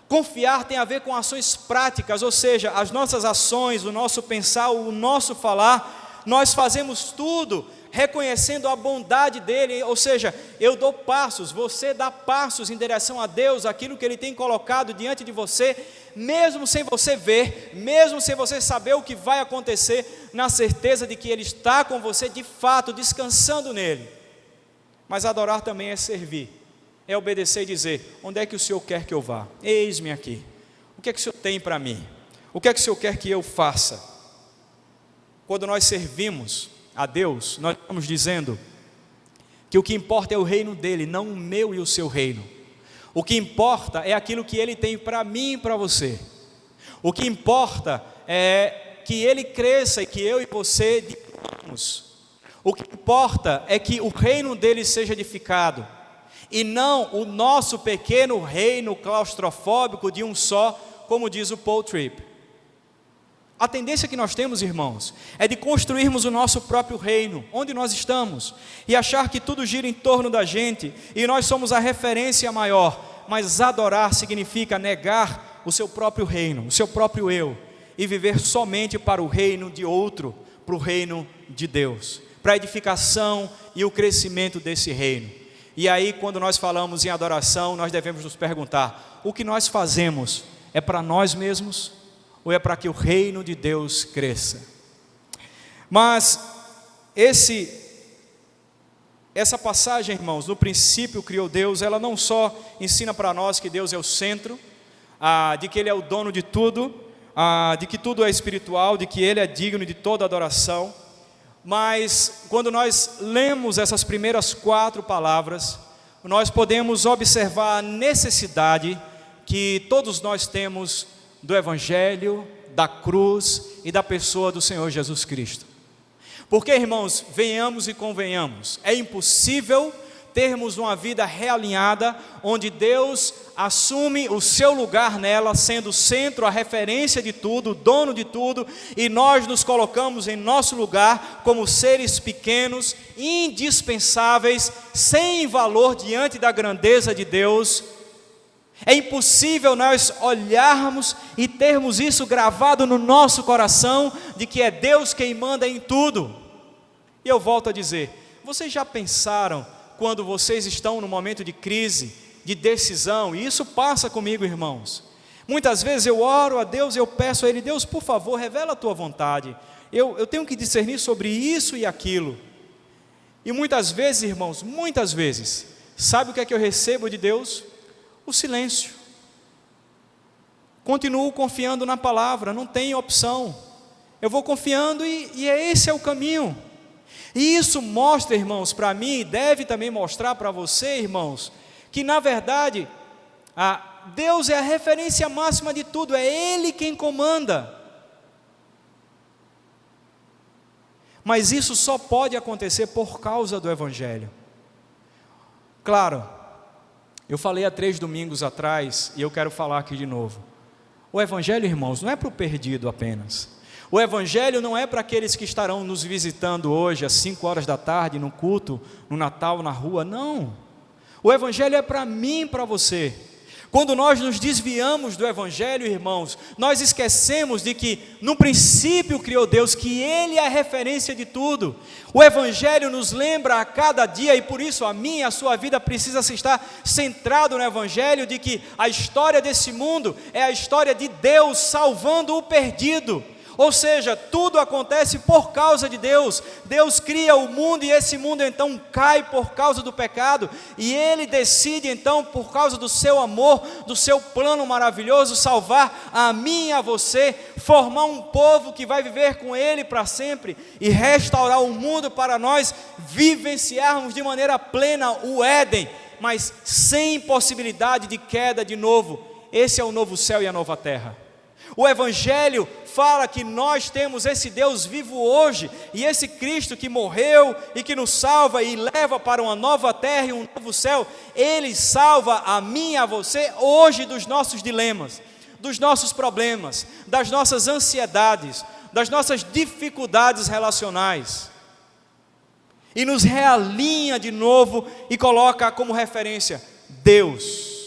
confiar tem a ver com ações práticas, ou seja, as nossas ações, o nosso pensar, o nosso falar, nós fazemos tudo reconhecendo a bondade dEle, ou seja, eu dou passos, você dá passos em direção a Deus, aquilo que Ele tem colocado diante de você, mesmo sem você ver, mesmo sem você saber o que vai acontecer, na certeza de que Ele está com você de fato, descansando nele. Mas adorar também é servir, é obedecer e dizer, onde é que o Senhor quer que eu vá? Eis-me aqui, o que é que o Senhor tem para mim? O que é que o Senhor quer que eu faça? Quando nós servimos a Deus, nós estamos dizendo que o que importa é o reino dEle, não o meu e o seu reino. O que importa é aquilo que Ele tem para mim e para você. O que importa é que Ele cresça e que eu e você diminuamos. O que importa é que o reino dEle seja edificado, e não o nosso pequeno reino claustrofóbico de um só, como diz o Paul Tripp. A tendência que nós temos, irmãos, é de construirmos o nosso próprio reino, onde nós estamos, e achar que tudo gira em torno da gente, e nós somos a referência maior. Mas adorar significa negar o seu próprio reino, o seu próprio eu, e viver somente para o reino de outro, para o reino de Deus, para a edificação e o crescimento desse reino. E aí, quando nós falamos em adoração, nós devemos nos perguntar, o que nós fazemos é para nós mesmos? Ou é para que o reino de Deus cresça? Mas essa passagem, irmãos, no princípio criou Deus, ela não só ensina para nós que Deus é o centro, de que Ele é o dono de tudo, de que tudo é espiritual, de que Ele é digno de toda adoração, mas quando nós lemos essas primeiras 4 palavras, nós podemos observar a necessidade que todos nós temos do Evangelho, da cruz e da pessoa do Senhor Jesus Cristo. Porque, irmãos, venhamos e convenhamos, é impossível termos uma vida realinhada, onde Deus assume o seu lugar nela, sendo o centro, a referência de tudo, o dono de tudo, e nós nos colocamos em nosso lugar como seres pequenos, indispensáveis, sem valor diante da grandeza de Deus. É impossível nós olharmos e termos isso gravado no nosso coração, de que é Deus quem manda em tudo. E eu volto a dizer, vocês já pensaram, quando vocês estão no momento de crise, de decisão, e isso passa comigo, irmãos, muitas vezes eu oro a Deus, eu peço a Ele, Deus, por favor, revela a Tua vontade, eu tenho que discernir sobre isso e aquilo, e muitas vezes, irmãos, muitas vezes, sabe o que é que eu recebo de Deus? O silêncio. Continuo confiando na palavra, não tem opção, eu vou confiando e esse é o caminho. E isso mostra, irmãos, para mim, e deve também mostrar para você, irmãos, que na verdade, Deus é a referência máxima de tudo, é Ele quem comanda. Mas isso só pode acontecer por causa do Evangelho. Claro, eu falei há 3 domingos atrás, e eu quero falar aqui de novo. O Evangelho, irmãos, não é para o perdido apenas. O Evangelho não é para aqueles que estarão nos visitando hoje às 5 horas da tarde, no culto, no Natal, na rua, não. O Evangelho é para mim e para você. Quando nós nos desviamos do Evangelho, irmãos, nós esquecemos de que no princípio criou Deus, que Ele é a referência de tudo. O Evangelho nos lembra a cada dia, e por isso a minha e a sua vida precisa se estar centrado no Evangelho, de que a história desse mundo é a história de Deus salvando o perdido. Ou seja, tudo acontece por causa de Deus. Deus cria o mundo e esse mundo então cai por causa do pecado. E Ele decide então, por causa do seu amor, do seu plano maravilhoso, salvar a mim e a você, formar um povo que vai viver com Ele para sempre e restaurar o mundo para nós vivenciarmos de maneira plena o Éden, mas sem possibilidade de queda de novo. Esse é o novo céu e a nova terra. O Evangelho fala que nós temos esse Deus vivo hoje, e esse Cristo que morreu e que nos salva e leva para uma nova terra e um novo céu. Ele salva a mim e a você hoje dos nossos dilemas, dos nossos problemas, das nossas ansiedades, das nossas dificuldades relacionais, e nos realinha de novo e coloca como referência Deus.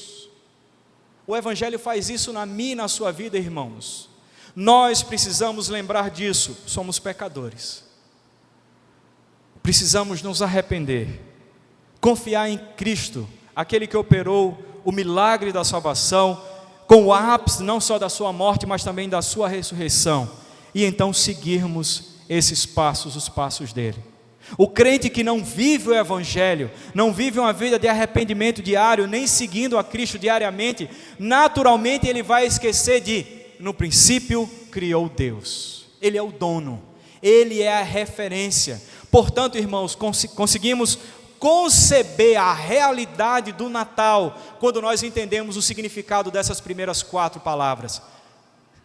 O Evangelho faz isso na minha e na sua vida, irmãos. Nós precisamos lembrar disso, somos pecadores. Precisamos nos arrepender, confiar em Cristo, aquele que operou o milagre da salvação, com o ápice não só da sua morte, mas também da sua ressurreição, e então seguirmos esses passos, os passos dele. O crente que não vive o Evangelho, não vive uma vida de arrependimento diário, nem seguindo a Cristo diariamente, naturalmente ele vai esquecer de, no princípio criou Deus, Ele é o dono, Ele é a referência. Portanto, irmãos, conseguimos conceber a realidade do Natal, quando nós entendemos o significado dessas primeiras 4 palavras.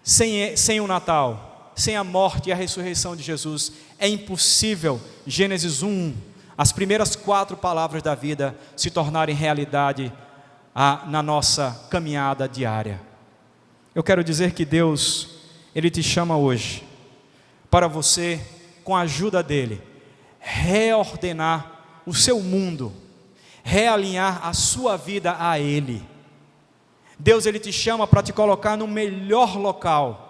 Sem o Natal, sem a morte e a ressurreição de Jesus, é impossível, Gênesis 1, as primeiras 4 palavras da vida se tornarem realidade na nossa caminhada diária. Eu quero dizer que Deus, Ele te chama hoje, para você, com a ajuda dEle, reordenar o seu mundo, realinhar a sua vida a Ele. Deus, Ele te chama para te colocar no melhor local,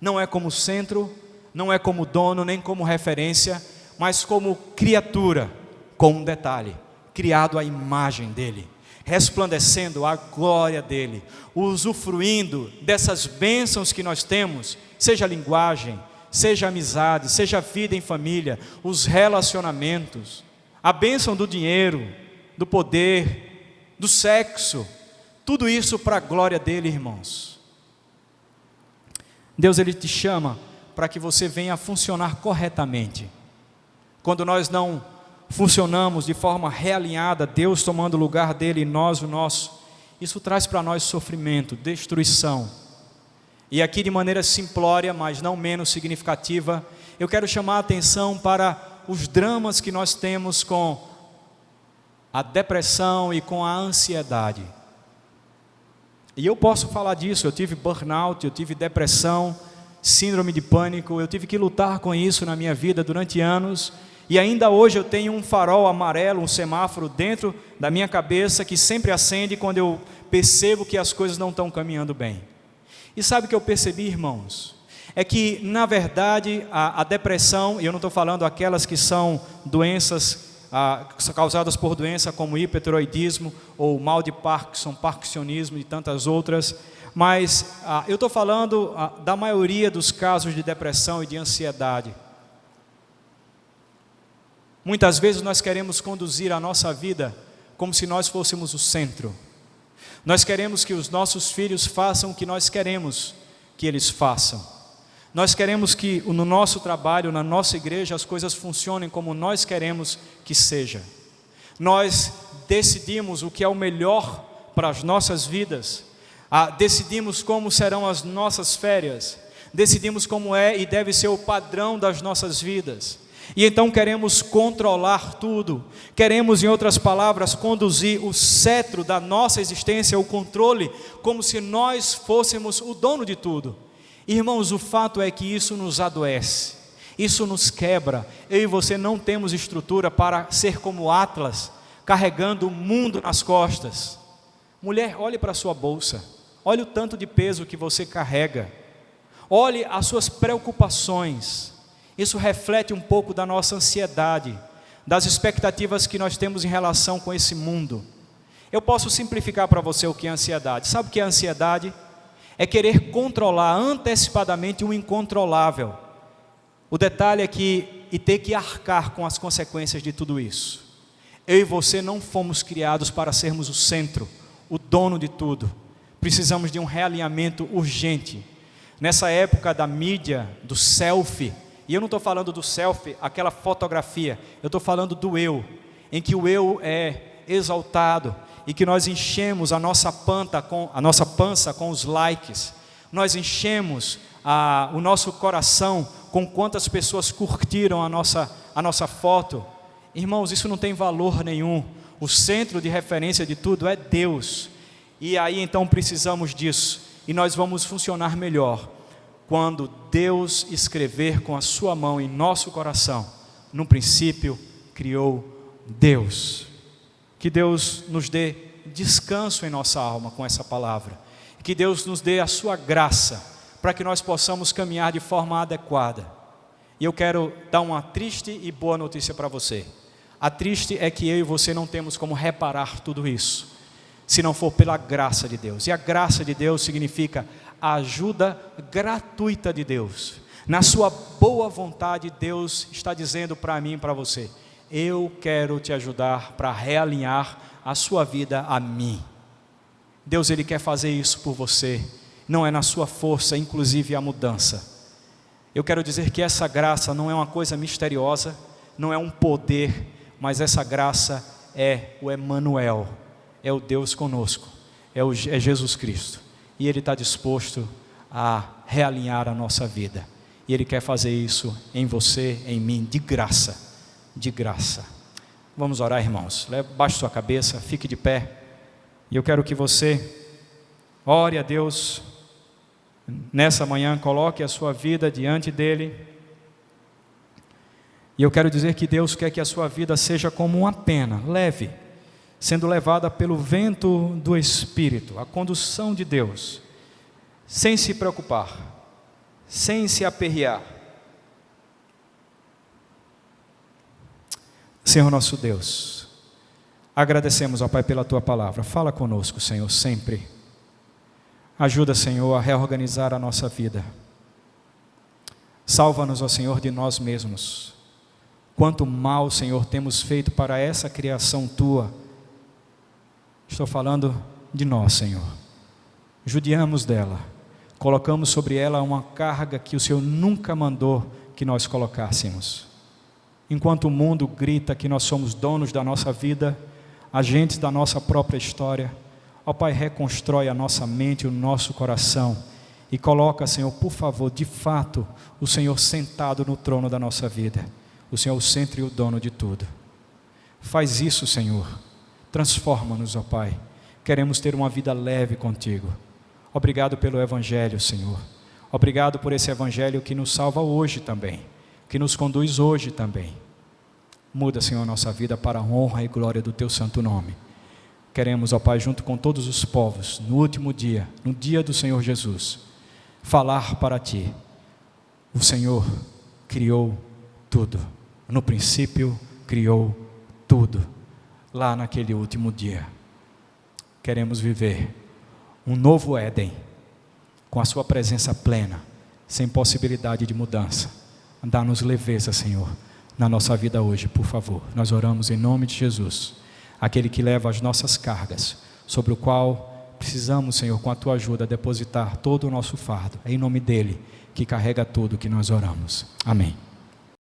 não é como centro, não é como dono, nem como referência, mas como criatura, com um detalhe, criado à imagem dEle, resplandecendo a glória dEle, usufruindo dessas bênçãos que nós temos, seja linguagem, seja amizade, seja vida em família, os relacionamentos, a bênção do dinheiro, do poder, do sexo, tudo isso para a glória dEle, irmãos. Deus, Ele te chama para que você venha a funcionar corretamente. Quando nós não funcionamos de forma realinhada, Deus tomando o lugar dEle e nós o nosso, isso traz para nós sofrimento, destruição. E aqui de maneira simplória, mas não menos significativa, eu quero chamar a atenção para os dramas que nós temos com a depressão e com a ansiedade. E eu posso falar disso, eu tive burnout, eu tive depressão, síndrome de pânico, eu tive que lutar com isso na minha vida durante anos, e ainda hoje eu tenho um farol amarelo, um semáforo dentro da minha cabeça que sempre acende quando eu percebo que as coisas não estão caminhando bem. E sabe o que eu percebi, irmãos? É que, na verdade, a depressão, e eu não estou falando aquelas que são doenças causadas por doença como hipertiroidismo ou mal de Parkinson, parkinsonismo e tantas outras, mas eu estou falando da maioria dos casos de depressão e de ansiedade. Muitas vezes nós queremos conduzir a nossa vida como se nós fôssemos o centro. Nós queremos que os nossos filhos façam o que nós queremos que eles façam. Nós queremos que no nosso trabalho, na nossa igreja, as coisas funcionem como nós queremos que seja. Nós decidimos o que é o melhor para as nossas vidas. Decidimos como serão as nossas férias. Decidimos como é e deve ser o padrão das nossas vidas. E então queremos controlar tudo. Queremos, em outras palavras, conduzir o cetro da nossa existência, o controle, como se nós fôssemos o dono de tudo. Irmãos, o fato é que isso nos adoece, isso nos quebra. Eu e você não temos estrutura para ser como Atlas, carregando o mundo nas costas. Mulher, olhe para a sua bolsa, olhe o tanto de peso que você carrega, olhe as suas preocupações. Isso reflete um pouco da nossa ansiedade, das expectativas que nós temos em relação com esse mundo. Eu posso simplificar para você o que é ansiedade. Sabe o que é ansiedade? É querer controlar antecipadamente o incontrolável. O detalhe é e ter que arcar com as consequências de tudo isso. Eu e você não fomos criados para sermos o centro, o dono de tudo. Precisamos de um realinhamento urgente. Nessa época da mídia, do selfie, e eu não estou falando do selfie, aquela fotografia, eu estou falando do eu, em que o eu é exaltado, e que nós enchemos a nossa pança com os likes, nós enchemos o nosso coração com quantas pessoas curtiram a nossa foto. Irmãos, isso não tem valor nenhum. O centro de referência de tudo é Deus, e aí então precisamos disso, e nós vamos funcionar melhor quando Deus escrever com a sua mão em nosso coração: no princípio criou Deus. Que Deus nos dê descanso em nossa alma com essa palavra. Que Deus nos dê a sua graça para que nós possamos caminhar de forma adequada. E eu quero dar uma triste e boa notícia para você. A triste é que eu e você não temos como reparar tudo isso, se não for pela graça de Deus. E a graça de Deus significa a ajuda gratuita de Deus. Na sua boa vontade, Deus está dizendo para mim e para você: eu quero te ajudar para realinhar a sua vida a mim. Deus, Ele quer fazer isso por você. Não é na sua força, inclusive a mudança. Eu quero dizer que essa graça não é uma coisa misteriosa, não é um poder, mas essa graça é o Emanuel, é o Deus conosco, é Jesus Cristo. E Ele está disposto a realinhar a nossa vida. E Ele quer fazer isso em você, em mim, de graça. De graça. Vamos orar, irmãos. Baixe sua cabeça, fique de pé. E eu quero que você ore a Deus nessa manhã, coloque a sua vida diante dEle. E eu quero dizer que Deus quer que a sua vida seja como uma pena, leve, sendo levada pelo vento do Espírito, a condução de Deus, sem se preocupar, sem se aperrear. Senhor nosso Deus, agradecemos, ó Pai, pela Tua palavra. Fala conosco, Senhor, sempre. Ajuda, Senhor, a reorganizar a nossa vida. Salva-nos, ó Senhor, de nós mesmos. Quanto mal, Senhor, temos feito para essa criação Tua. Estou falando de nós, Senhor. Judiamos dela. Colocamos sobre ela uma carga que o Senhor nunca mandou que nós colocássemos. Enquanto o mundo grita que nós somos donos da nossa vida, agentes da nossa própria história, Ó Pai, reconstrói a nossa mente e o nosso coração e coloca, Senhor, por favor, de fato, o Senhor sentado no trono da nossa vida. O Senhor é o centro e o dono de tudo. Faz isso, Senhor. Transforma-nos, ó Pai. Queremos ter uma vida leve contigo. Obrigado pelo Evangelho, Senhor. Obrigado por esse Evangelho que nos salva hoje também, que nos conduz hoje também. Muda, Senhor, a nossa vida para a honra e glória do Teu santo nome. Queremos, ó Pai, junto com todos os povos, no último dia, no dia do Senhor Jesus, falar para Ti. O Senhor criou tudo. No princípio, criou tudo. Lá naquele último dia. Queremos viver um novo Éden, com a Sua presença plena, sem possibilidade de mudança. Dá-nos leveza, Senhor, na nossa vida hoje, por favor. Nós oramos em nome de Jesus, aquele que leva as nossas cargas, sobre o qual precisamos, Senhor, com a Tua ajuda, depositar todo o nosso fardo. É em nome dEle que carrega tudo que nós oramos. Amém.